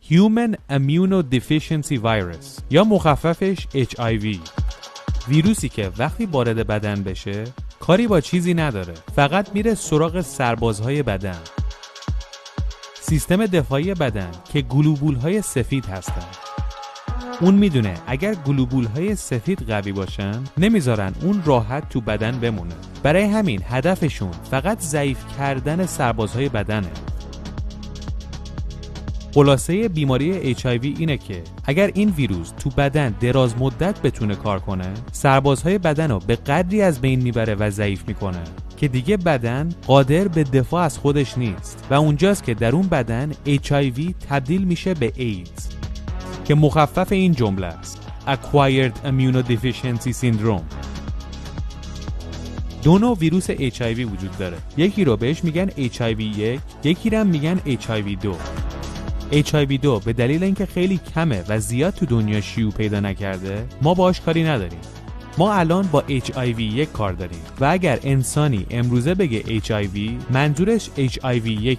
Human Immunodeficiency Virus یا مخففش HIV. ویروسی که وقتی وارد بدن بشه کاری با چیزی نداره، فقط میره سراغ سربازهای بدن. سیستم دفاعی بدن که گلوبولهای سفید هستن. اون میدونه اگر گلوبولهای سفید قوی باشن نمیذارن اون راحت تو بدن بمونه. برای همین هدفشون فقط ضعیف کردن سربازهای بدنه. خلاصه بیماری HIV اینه که اگر این ویروس تو بدن دراز مدت بتونه کار کنه، سربازهای بدن رو به قدری از بین میبره و ضعیف میکنه که دیگه بدن قادر به دفاع از خودش نیست و اونجاست که در اون بدن HIV تبدیل میشه به ایدز که مخفف این جمله است: Acquired Immunodeficiency Syndrome. دو نوع ویروس HIV وجود داره. یکی رو بهش میگن HIV1، یکی رو میگن HIV2. HIV2 به دلیل اینکه خیلی کمه و زیاد تو دنیا شیوع پیدا نکرده ما باهاش کاری نداریم. ما الان با HIV1 کار داریم و اگر انسانی امروزه بگه HIV منظورش HIV1.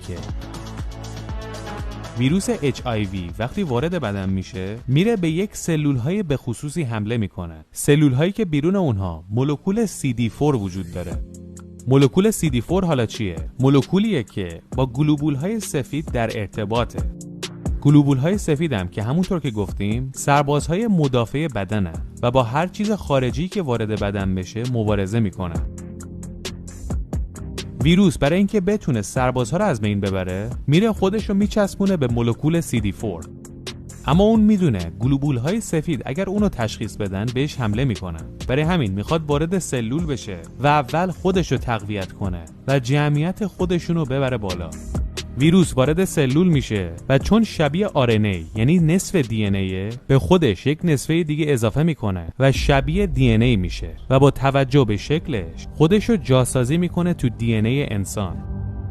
ویروس HIV وقتی وارد بدن میشه میره به یک سلول‌های به خصوصی حمله میکنه. سلول‌هایی که بیرون اونها مولکول CD4 وجود داره. مولکول CD4 حالا چیه؟ مولکولیه که با گلوبول‌های سفید در ارتباطه. گلوبول‌های سفید هم که همونطور که گفتیم سربازهای مدافع بدنن و با هر چیز خارجی که وارد بدن بشه مبارزه میکنن. ویروس برای اینکه بتونه سربازها رو از بین ببره میره خودش رو میچسبونه به مولکول CD4. اما اون میدونه گلوبول‌های سفید اگر اونو تشخیص بدن بهش حمله میکنن. برای همین میخواد وارد سلول بشه و اول خودش رو تقویت کنه و جمعیت خودشون رو ببره بالا. ویروس وارد سلول میشه و چون شبیه RNA یعنی نصف DNA به خودش یک نصفه دیگه اضافه میکنه و شبیه DNA میشه و با توجه به شکلش خودش رو جاسازی میکنه تو DNA انسان.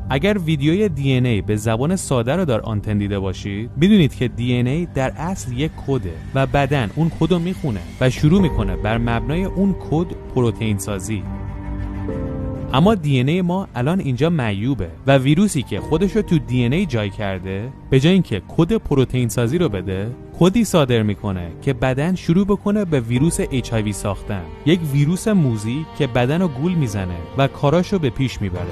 اگر ویدیوی DNA به زبان ساده رو در آنتن دیده باشید میدونید که DNA در اصل یک کده و بدن اون کد رو میخونه و شروع میکنه بر مبنای اون کد پروتئین سازی. اما DNA ما الان اینجا معیوبه و ویروسی که خودش رو تو DNA جای کرده به جای اینکه کد پروتئین سازی رو بده کدی صادر میکنه که بدن شروع بکنه به ویروس HIV ساختن. یک ویروس موذی که بدن رو گول میزنه و کاراشو به پیش میبره.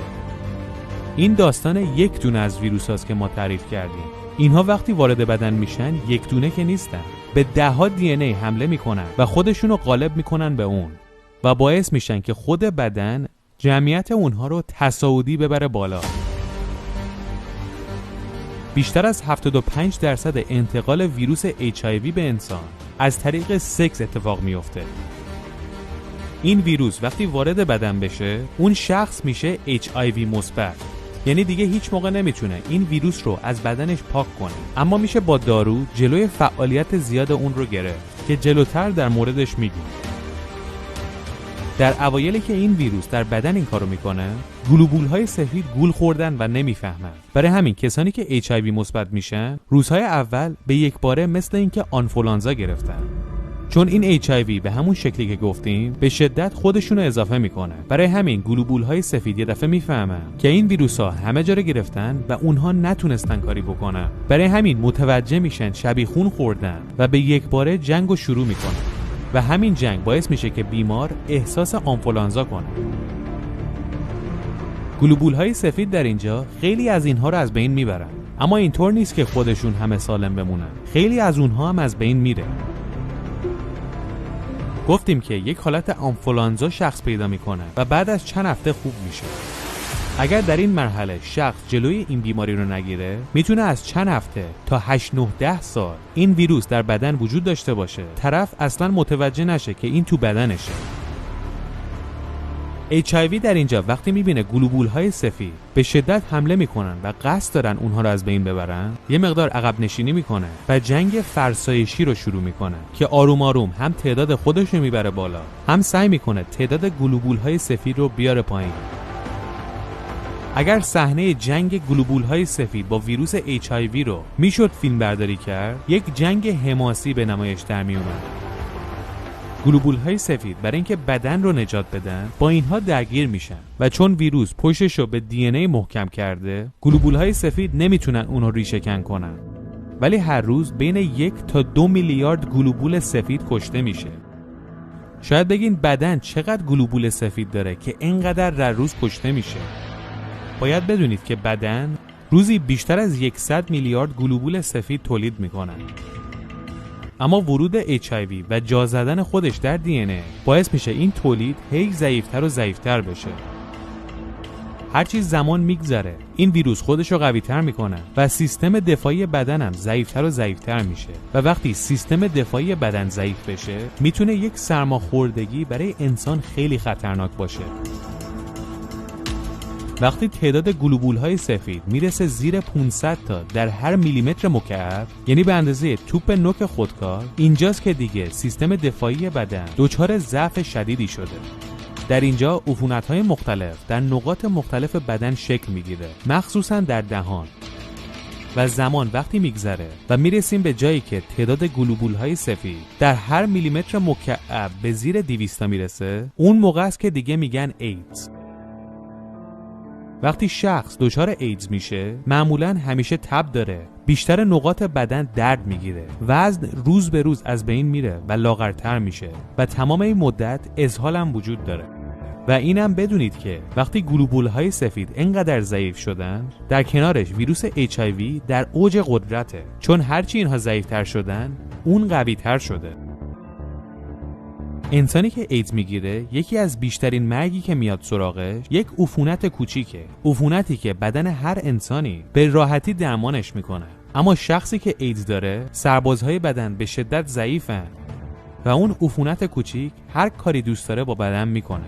این داستان یک دونه از ویروس هاست که ما تعریف کردیم. اینها وقتی وارد بدن میشن یک دونه که نیستن، به ده‌ها DNA حمله میکنن و خودشونو غالب میکنن به اون و باعث میشن که خود بدن جمعیت اونها رو تصاعدی ببره بالا. بیشتر از 75% انتقال ویروس HIV به انسان از طریق سکس اتفاق میفته. این ویروس وقتی وارد بدن بشه اون شخص میشه HIV مثبت، یعنی دیگه هیچ موقع نمیتونه این ویروس رو از بدنش پاک کنه، اما میشه با دارو جلوی فعالیت زیاد اون رو گرفت که جلوتر در موردش میگیم. در اوایلی که این ویروس در بدن این کارو میکنه گلوبول‌های سفید گول خوردن و نمیفهمن. برای همین کسانی که HIV مثبت میشن روزهای اول به یک باره مثل اینکه آنفولانزا گرفتن، چون این HIV به همون شکلی که گفتیم به شدت خودشونو اضافه میکنه. برای همین گلوبول‌های سفید یه دفعه میفهمن که این ویروس‌ها همه جا رو گرفتن و اونها نتونستن کاری بکنن. برای همین متوجه میشن شبیخون خوردن و به یک باره جنگو شروع میکنن و همین جنگ باعث میشه که بیمار احساس آنفولانزا کنه. گلوبول‌های سفید در اینجا خیلی از اینها رو از بین میبرن، اما اینطور نیست که خودشون همه سالم بمونن. خیلی از اونها هم از بین میره. گفتیم که یک حالت آنفولانزا شخص پیدا میکنه و بعد از چند هفته خوب میشه. اگر در این مرحله شخص جلوی این بیماری رو نگیره میتونه از چند هفته تا 8-9-10 سال این ویروس در بدن وجود داشته باشه، طرف اصلا متوجه نشه که این تو بدنشه. HIV در اینجا وقتی میبینه گلوبول‌های سفید به شدت حمله میکنن و قصد دارن اونها رو از بین ببرن، یه مقدار عقب نشینی میکنه و جنگ فرسایشی رو شروع میکنه که آروم آروم هم تعداد خودش رو میبره بالا، هم سعی میکنه تعداد گلوبول‌های سفید رو بیاره پایین. اگر صحنه جنگ گلوبول‌های سفید با ویروس HIV رو میشد فیلم برداری کرد، یک جنگ حماسی به نمایش در می اومد. گلوبول‌های سفید برای اینکه بدن رو نجات بدن با اینها درگیر میشن و چون ویروس پشتش رو به DNA محکم کرده، گلوبول‌های سفید نمیتونن اون رو ریشه کن کنن ولی هر روز بین 1 تا 2 میلیارد گلوبول سفید کشته میشه. شاید بگین بدن چقدر گلوبول سفید داره که اینقدر در روز کشته میشه؟ باید بدونید که بدن روزی بیشتر از 100 میلیارد گلوبول سفید تولید میکنن. اما ورود HIV و جا زدن خودش در DNA باعث میشه این تولید هی ضعیفتر و ضعیفتر بشه. هرچی زمان میگذره این ویروس خودش رو قوی تر میکنه و سیستم دفاعی بدنم ضعیفتر و ضعیفتر میشه و وقتی سیستم دفاعی بدن ضعیف بشه میتونه یک سرماخوردگی برای انسان خیلی خطرناک باشه. وقتی تعداد گلوبول‌های سفید میرسه زیر 500 تا در هر میلیمتر مکعب، یعنی به اندازه توپ نوک خودکار، اینجاست که دیگه سیستم دفاعی بدن دچار ضعف شدیدی شده. در اینجا عفونت‌های مختلف در نقاط مختلف بدن شکل میگیره، مخصوصاً در دهان. و زمان وقتی میگذره و میرسیم به جایی که تعداد گلوبول‌های سفید در هر میلیمتر مکعب به زیر 200 میرسه، اون موقع است که دیگه میگن ایدز. وقتی شخص دچار ایدز میشه معمولاً همیشه تب داره، بیشتر نقاط بدن درد میگیره، وزن روز به روز از بین میره و لاغرتر میشه و تمام این مدت اسهال هم وجود داره. و اینم بدونید که وقتی گلوبول‌های سفید اینقدر ضعیف شدن، در کنارش ویروس HIV در اوج قدرته، چون هرچی اینها ضعیفتر شدن اون قوی‌تر شده. انسانی که ایدز میگیره یکی از بیشترین مرگی که میاد سراغش یک عفونت کوچیکه، عفونتی که بدن هر انسانی به راحتی درمانش میکنه. اما شخصی که ایدز داره سربازهای بدن به شدت ضعیفن و اون عفونت کوچیک هر کاری دوست داره با بدن میکنه.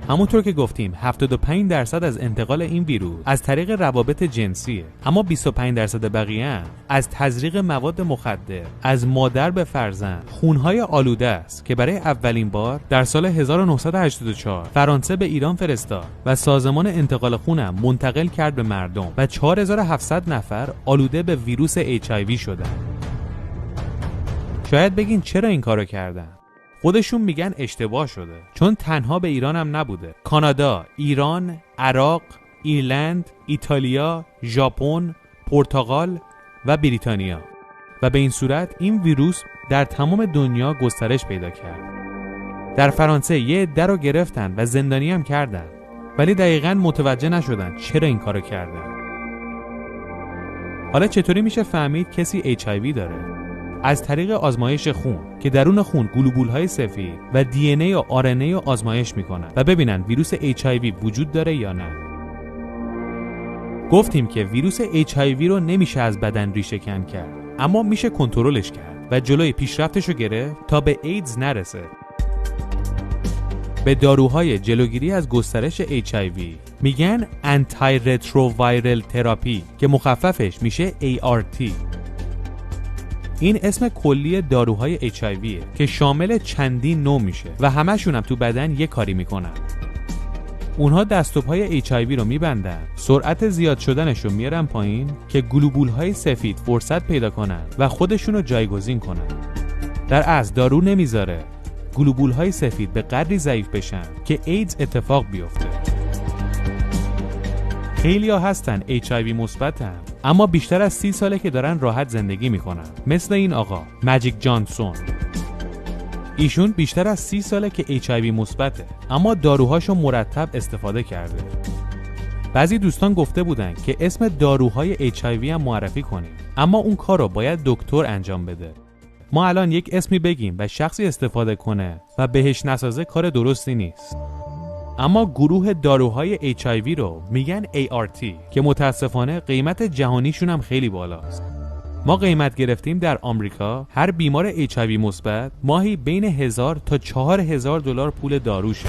همونطور که گفتیم 75% از انتقال این ویروس از طریق روابط جنسیه، اما 25% بقیه از تزریق مواد مخدر از مادر به فرزند، خونهای آلوده است که برای اولین بار در سال 1984 فرانسه به ایران فرستاد و سازمان انتقال خونم منتقل کرد به مردم و 4700 نفر آلوده به ویروس HIV شدن. شاید بگین چرا این کارو کردن؟ خودشون میگن اشتباه شده، چون تنها به ایران هم نبوده. کانادا، ایران، عراق، ایرلند، ایتالیا، ژاپن، پرتغال و بریتانیا. و به این صورت این ویروس در تمام دنیا گسترش پیدا کرد. در فرانسه یه عده رو گرفتن و زندانی هم کردن، ولی دقیقاً متوجه نشدن چرا این کارو کردن. حالا چطوری میشه فهمید کسی HIV داره؟ از طریق آزمایش خون که درون خون گلوبول‌های سفید و DNA و RNA رو آزمایش میکنن و ببینن ویروس HIV وجود داره یا نه. گفتیم که ویروس HIV رو نمیشه از بدن ریشه‌کن کرد، اما میشه کنترلش کرد و جلوی پیشرفتش رو گرفت تا به ایدز نرسه. به داروهای جلوگیری از گسترش HIV میگن آنتی رترووایرال تراپی که مخففش میشه ART. این اسم کلی داروهای HIVه که شامل چندین نوع میشه و همشون هم تو بدن یه کاری میکنن. اونها دست و پای HIV رو میبندن، سرعت زیاد شدنش رو میارن پایین که گلوبولهای سفید فرصت پیدا کنن و خودشون رو جایگزین کنن. در اصل دارو نمیذاره گلوبولهای سفید به قدری ضعیف بشن که ایدز اتفاق بیفته. خیلی‌ها هستن HIV مثبتن، اما بیشتر از 30 ساله که دارن راحت زندگی میکنن، مثل این آقا ماجیک جانسون. ایشون بیشتر از 30 ساله که HIV مثبته، اما داروهاشو مرتب استفاده کرده. بعضی دوستان گفته بودن که اسم داروهای HIV هم معرفی کنیم، اما اون کارو باید دکتر انجام بده. ما الان یک اسمی بگیم و شخصی استفاده کنه و بهش نسازه کار درستی نیست. اما گروه داروهای HIV رو میگن ART که متاسفانه قیمت جهانیشون هم خیلی بالاست. ما قیمت گرفتیم در آمریکا هر بیمار HIV مثبت ماهی بین 1000 تا 4000 دلار پول داروشه.